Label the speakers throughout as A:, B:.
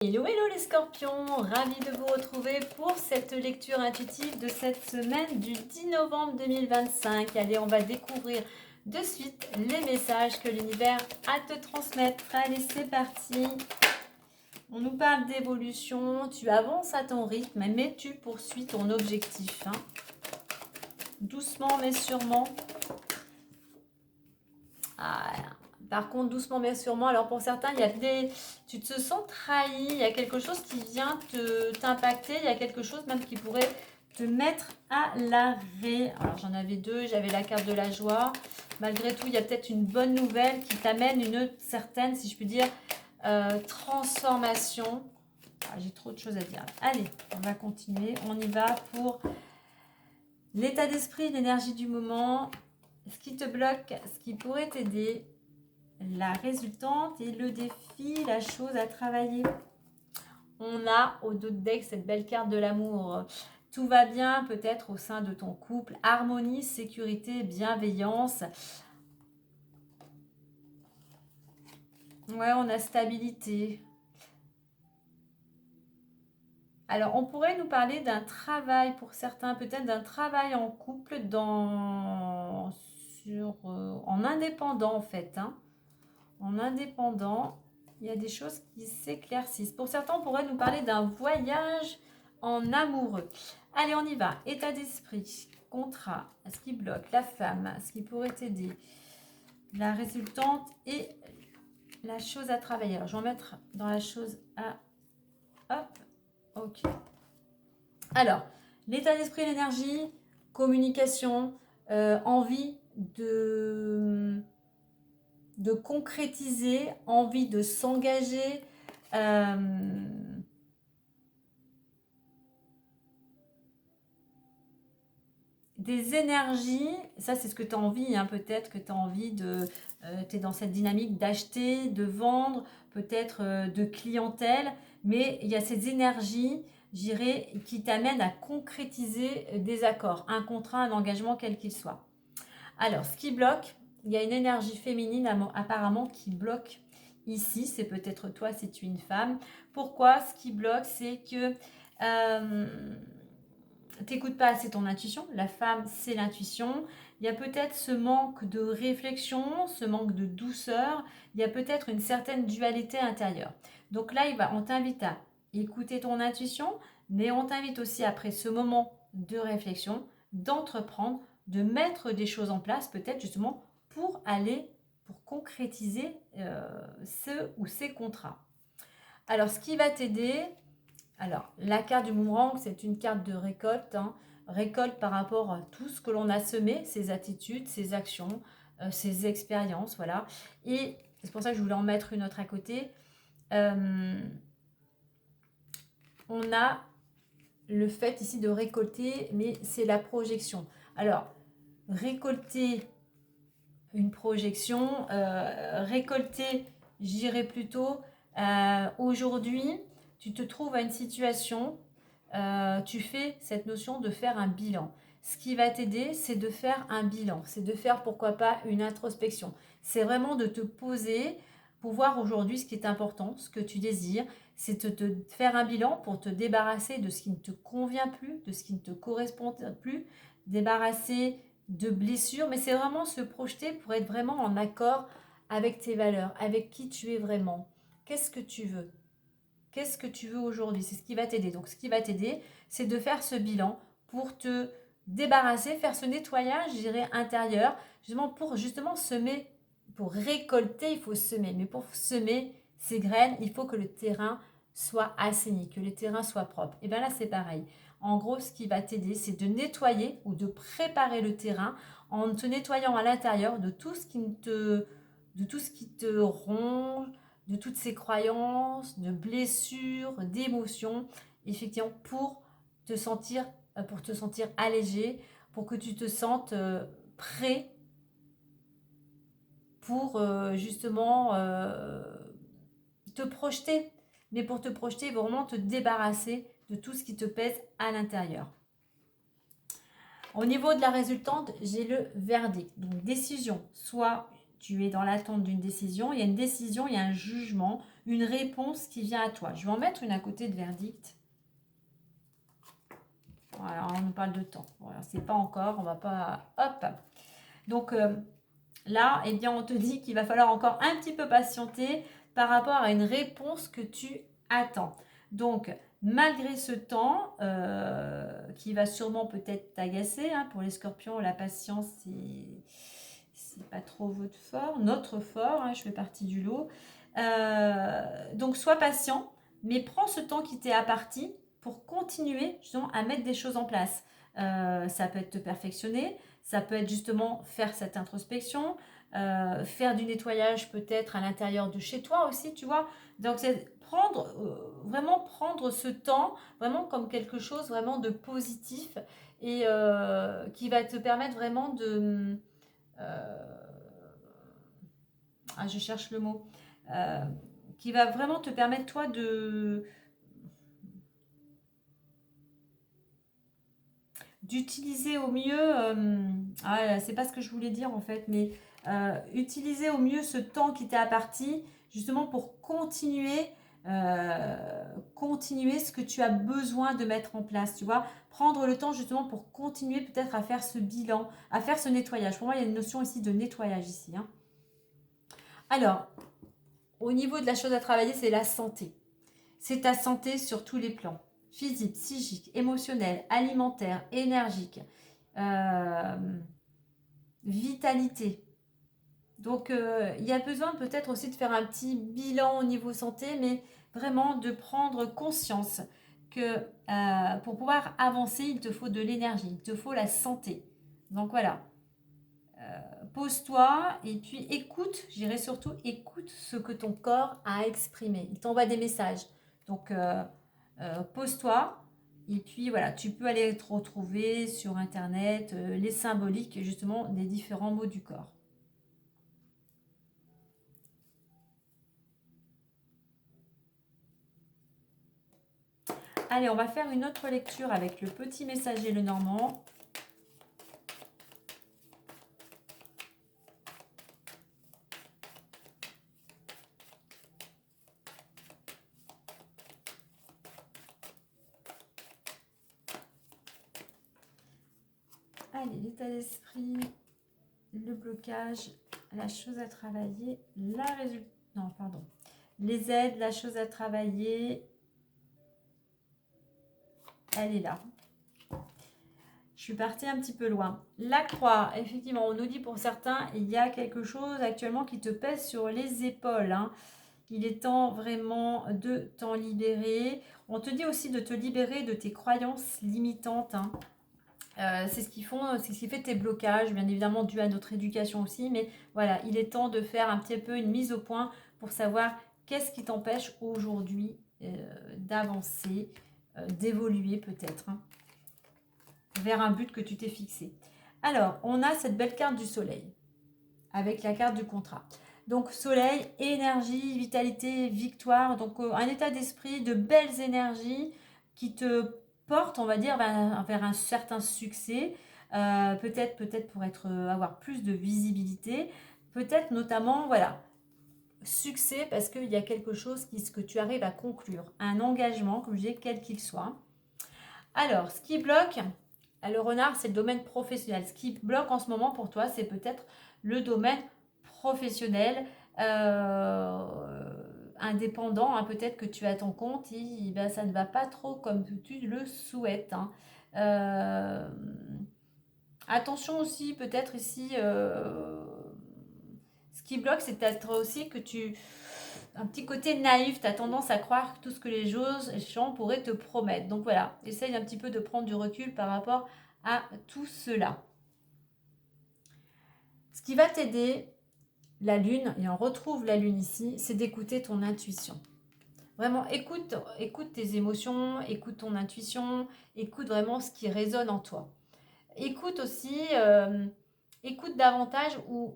A: Hello, hello les scorpions, ravie de vous retrouver pour cette lecture intuitive de cette semaine du 10 novembre 2025. Allez, on va découvrir de suite les messages que l'univers a à te transmettre. Allez, c'est parti. On nous parle d'évolution, tu avances à ton rythme, mais tu poursuis ton objectif. Doucement mais sûrement. Ah, par contre, doucement mais sûrement. Alors pour certains, il y a tu te sens trahi, il y a quelque chose qui vient t'impacter, il y a quelque chose même qui pourrait te mettre à l'arrêt. Alors j'en avais deux, j'avais la carte de la joie. Malgré tout, il y a peut-être une bonne nouvelle qui t'amène une certaine, si je puis dire, transformation. Ah, j'ai trop de choses à dire. Allez, on va continuer. On y va pour l'état d'esprit, l'énergie du moment, ce qui te bloque, ce qui pourrait t'aider, la résultante et le défi, la chose à travailler. On a au dos de deck cette belle carte de l'amour. Tout va bien peut-être au sein de ton couple. Harmonie, sécurité, bienveillance. Ouais, on a stabilité. Alors, on pourrait nous parler d'un travail pour certains, peut-être d'un travail en couple en indépendant en fait. En indépendant, il y a des choses qui s'éclaircissent. Pour certains, on pourrait nous parler d'un voyage en amoureux. Allez, on y va. État d'esprit, contrat, ce qui bloque, la femme, ce qui pourrait t'aider, la résultante et la chose à travailler. Alors, je vais en mettre dans la chose à... Hop, ok. Alors, l'état d'esprit, l'énergie, communication, envie de concrétiser, envie de s'engager, des énergies, ça c'est ce que tu as envie, peut-être que tu as envie de, tu es dans cette dynamique d'acheter, de vendre, peut-être de clientèle, mais il y a ces énergies, j'irais, qui t'amènent à concrétiser des accords, un contrat, un engagement, quel qu'il soit. Alors, ce qui bloque, il y a une énergie féminine apparemment qui bloque ici. C'est peut-être toi si tu es une femme. Pourquoi? Ce qui bloque, c'est que tu n'écoutes pas assez ton intuition. La femme, c'est l'intuition. Il y a peut-être ce manque de réflexion, ce manque de douceur. Il y a peut-être une certaine dualité intérieure. Donc là, on t'invite à écouter ton intuition, mais on t'invite aussi après ce moment de réflexion, d'entreprendre, de mettre des choses en place, peut-être justement pour concrétiser ce ou ces contrats. Alors, ce qui va t'aider, alors la carte du boomerang, c'est une carte de récolte, récolte par rapport à tout ce que l'on a semé, ses attitudes, ses actions, ses expériences, voilà. Et c'est pour ça que je voulais en mettre une autre à côté. On a le fait ici de récolter, mais c'est la projection. Alors, récolter une projection, récolter, j'irais plutôt, aujourd'hui, tu te trouves à une situation, tu fais cette notion de faire un bilan. Ce qui va t'aider, c'est de faire un bilan, c'est de faire pourquoi pas une introspection. C'est vraiment de te poser pour voir aujourd'hui ce qui est important, ce que tu désires, c'est de te faire un bilan pour te débarrasser de ce qui ne te convient plus, de ce qui ne te correspond plus, débarrasser de blessures, mais c'est vraiment se projeter pour être vraiment en accord avec tes valeurs, avec qui tu es vraiment. Qu'est-ce que tu veux? Qu'est-ce que tu veux aujourd'hui? C'est ce qui va t'aider. Donc, ce qui va t'aider, c'est de faire ce bilan pour te débarrasser, faire ce nettoyage, je dirais, intérieur, justement pour justement semer, pour récolter, il faut semer. Mais pour semer ces graines, il faut que le terrain soit assaini, que le terrain soit propre. Et bien là, c'est pareil. En gros, ce qui va t'aider, c'est de nettoyer ou de préparer le terrain en te nettoyant à l'intérieur de tout ce qui te ronge, de toutes ces croyances, de blessures, d'émotions, effectivement pour te sentir allégé, pour que tu te sentes prêt pour justement te projeter. Mais pour te projeter, il faut vraiment te débarrasser de tout ce qui te pèse à l'intérieur. Au niveau de la résultante, j'ai le verdict. Donc décision, soit tu es dans l'attente d'une décision, il y a une décision, il y a un jugement, une réponse qui vient à toi. Je vais en mettre une à côté de verdict. Voilà, on nous parle de temps. Voilà, c'est pas encore, on va pas... Hop. Donc là, eh bien, on te dit qu'il va falloir encore un petit peu patienter par rapport à une réponse que tu attends. Donc, malgré ce temps qui va sûrement peut-être t'agacer, hein, pour les scorpions, la patience, c'est pas trop votre fort, notre fort, hein, je fais partie du lot. Donc, sois patient, mais prends ce temps qui t'est imparti pour continuer justement à mettre des choses en place. Ça peut être te perfectionner, ça peut être justement faire cette introspection, faire du nettoyage peut-être à l'intérieur de chez toi aussi, tu vois. Donc c'est vraiment prendre ce temps vraiment comme quelque chose vraiment de positif et qui va te permettre vraiment de... je cherche le mot. Qui va vraiment te permettre toi d'utiliser au mieux, c'est pas ce que je voulais dire en fait, mais utiliser au mieux ce temps qui t'est imparti, justement pour continuer ce que tu as besoin de mettre en place, tu vois, prendre le temps justement pour continuer peut-être à faire ce bilan, à faire ce nettoyage. Pour moi, il y a une notion ici de nettoyage ici, hein. Alors, au niveau de la chose à travailler, c'est la santé. C'est ta santé sur tous les plans. Physique, psychique, émotionnel, alimentaire, énergique, vitalité. Donc, il y a besoin peut-être aussi de faire un petit bilan au niveau santé, mais vraiment de prendre conscience que pour pouvoir avancer, il te faut de l'énergie, il te faut la santé. Donc voilà, pose-toi et puis écoute, je dirais surtout écoute ce que ton corps a exprimé. Il t'envoie des messages. Donc, pose-toi et puis voilà, tu peux aller te retrouver sur internet les symboliques justement des différents mots du corps. Allez, on va faire une autre lecture avec le petit messager le Normand. Allez, l'état d'esprit, le blocage, la chose à travailler, les aides, la chose à travailler, elle est là. Je suis partie un petit peu loin. La croix, effectivement, on nous dit pour certains, il y a quelque chose actuellement qui te pèse sur les épaules, hein. Il est temps vraiment de t'en libérer. On te dit aussi de te libérer de tes croyances limitantes, hein. C'est ce qui fait tes blocages, bien évidemment dû à notre éducation aussi, mais voilà, il est temps de faire un petit peu une mise au point pour savoir qu'est-ce qui t'empêche aujourd'hui d'avancer, d'évoluer peut-être, hein, vers un but que tu t'es fixé. Alors, on a cette belle carte du soleil avec la carte du contrat. Donc soleil, énergie, vitalité, victoire, donc un état d'esprit, de belles énergies qui te portent, on va dire, vers un certain succès, peut-être pour avoir plus de visibilité, peut-être notamment, voilà, succès parce qu'il y a quelque chose que tu arrives à conclure, un engagement, comme je disais, quel qu'il soit. Alors, ce qui bloque, le renard, c'est le domaine professionnel. Ce qui bloque en ce moment pour toi, c'est peut-être le domaine professionnel, indépendant, hein, peut-être que tu as ton compte et ben, ça ne va pas trop comme tu le souhaites, hein. Attention aussi, peut-être ici, ce qui bloque, c'est peut-être aussi que un petit côté naïf, tu as tendance à croire tout ce que les gens pourraient te promettre. Donc voilà, essaye un petit peu de prendre du recul par rapport à tout cela. Ce qui va t'aider, la lune, et on retrouve la lune ici, c'est d'écouter ton intuition. Vraiment, écoute tes émotions, écoute ton intuition, écoute vraiment ce qui résonne en toi. Écoute aussi, écoute davantage ou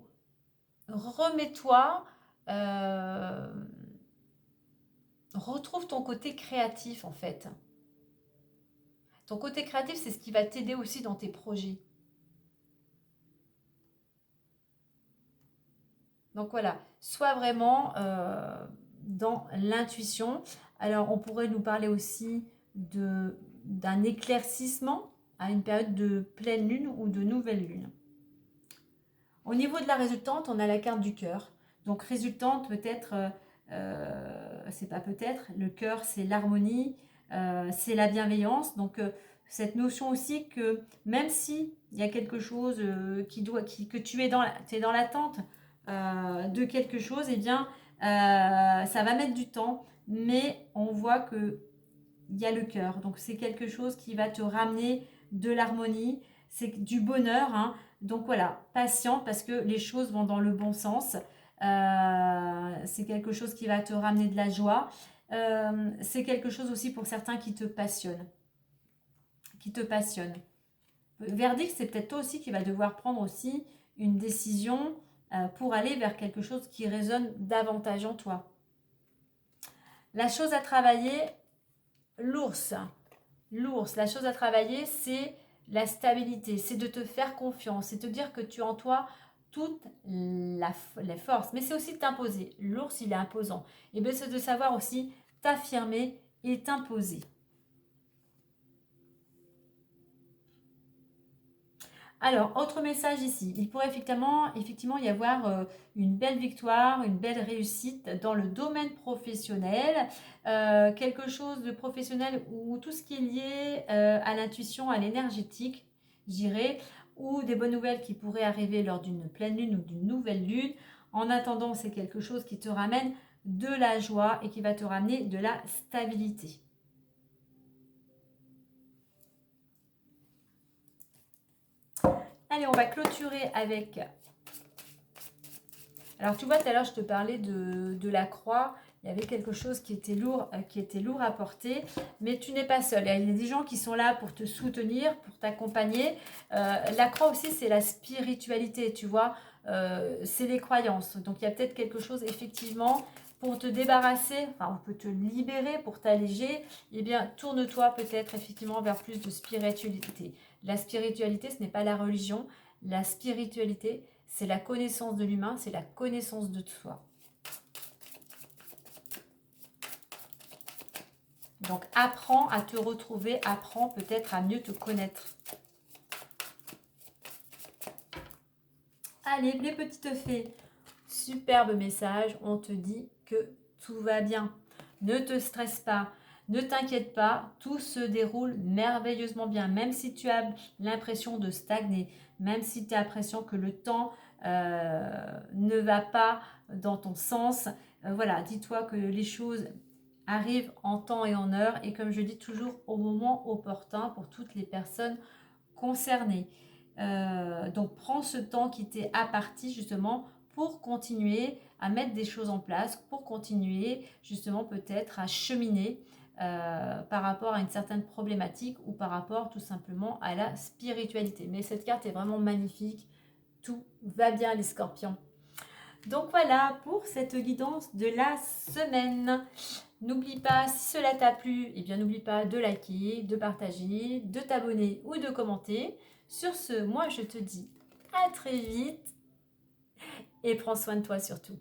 A: remets-toi, retrouve ton côté créatif en fait. Ton côté créatif, c'est ce qui va t'aider aussi dans tes projets. Donc voilà, sois vraiment dans l'intuition. Alors, on pourrait nous parler aussi d'un éclaircissement à une période de pleine lune ou de nouvelle lune. Au niveau de la résultante, on a la carte du cœur. Donc, résultante, peut-être, c'est pas peut-être, le cœur, c'est l'harmonie, c'est la bienveillance. Donc, cette notion aussi que même si il y a quelque chose que tu es dans l'attente de quelque chose, eh bien, ça va mettre du temps, mais on voit que il y a le cœur. Donc, c'est quelque chose qui va te ramener de l'harmonie, c'est du bonheur, hein. Donc voilà, patiente parce que les choses vont dans le bon sens. C'est quelque chose qui va te ramener de la joie. C'est quelque chose aussi pour certains qui te passionne. Qui te passionne. Verdict, c'est peut-être toi aussi qui va devoir prendre aussi une décision pour aller vers quelque chose qui résonne davantage en toi. La chose à travailler, l'ours. L'ours, la chose à travailler, c'est la stabilité, c'est de te faire confiance, c'est de te dire que tu as en toi toute la force, mais c'est aussi de t'imposer. L'ours, il est imposant. Et bien, c'est de savoir aussi t'affirmer et t'imposer. Alors, autre message ici, il pourrait effectivement y avoir une belle victoire, une belle réussite dans le domaine professionnel, quelque chose de professionnel ou tout ce qui est lié à l'intuition, à l'énergétique, je dirais, ou des bonnes nouvelles qui pourraient arriver lors d'une pleine lune ou d'une nouvelle lune. En attendant, c'est quelque chose qui te ramène de la joie et qui va te ramener de la stabilité. Allez, on va clôturer avec... Alors, tu vois, tout à l'heure, je te parlais de la croix. Il y avait quelque chose qui était lourd à porter. Mais tu n'es pas seul. Il y a des gens qui sont là pour te soutenir, pour t'accompagner. La croix aussi, c'est la spiritualité, tu vois. C'est les croyances. Donc, il y a peut-être quelque chose, effectivement, pour te débarrasser. Enfin, on peut te libérer, pour t'alléger. Eh bien, tourne-toi peut-être, effectivement, vers plus de spiritualité. La spiritualité, ce n'est pas la religion. La spiritualité, c'est la connaissance de l'humain, c'est la connaissance de soi. Donc, apprends à te retrouver, apprends peut-être à mieux te connaître. Allez, les petites fées, superbe message, on te dit que tout va bien. Ne te stresse pas, ne t'inquiète pas, tout se déroule merveilleusement bien. Même si tu as l'impression de stagner, même si tu as l'impression que le temps ne va pas dans ton sens, voilà, dis-toi que les choses arrivent en temps et en heure et comme je dis toujours au moment opportun pour toutes les personnes concernées. Donc prends ce temps qui t'est imparti justement pour continuer à mettre des choses en place, pour continuer justement peut-être à cheminer par rapport à une certaine problématique ou par rapport tout simplement à la spiritualité. Mais cette carte est vraiment magnifique, tout va bien les scorpions. Donc voilà pour cette guidance de la semaine. N'oublie pas, si cela t'a plu, eh bien n'oublie pas de liker, de partager, de t'abonner ou de commenter. Sur ce, moi je te dis à très vite et prends soin de toi surtout.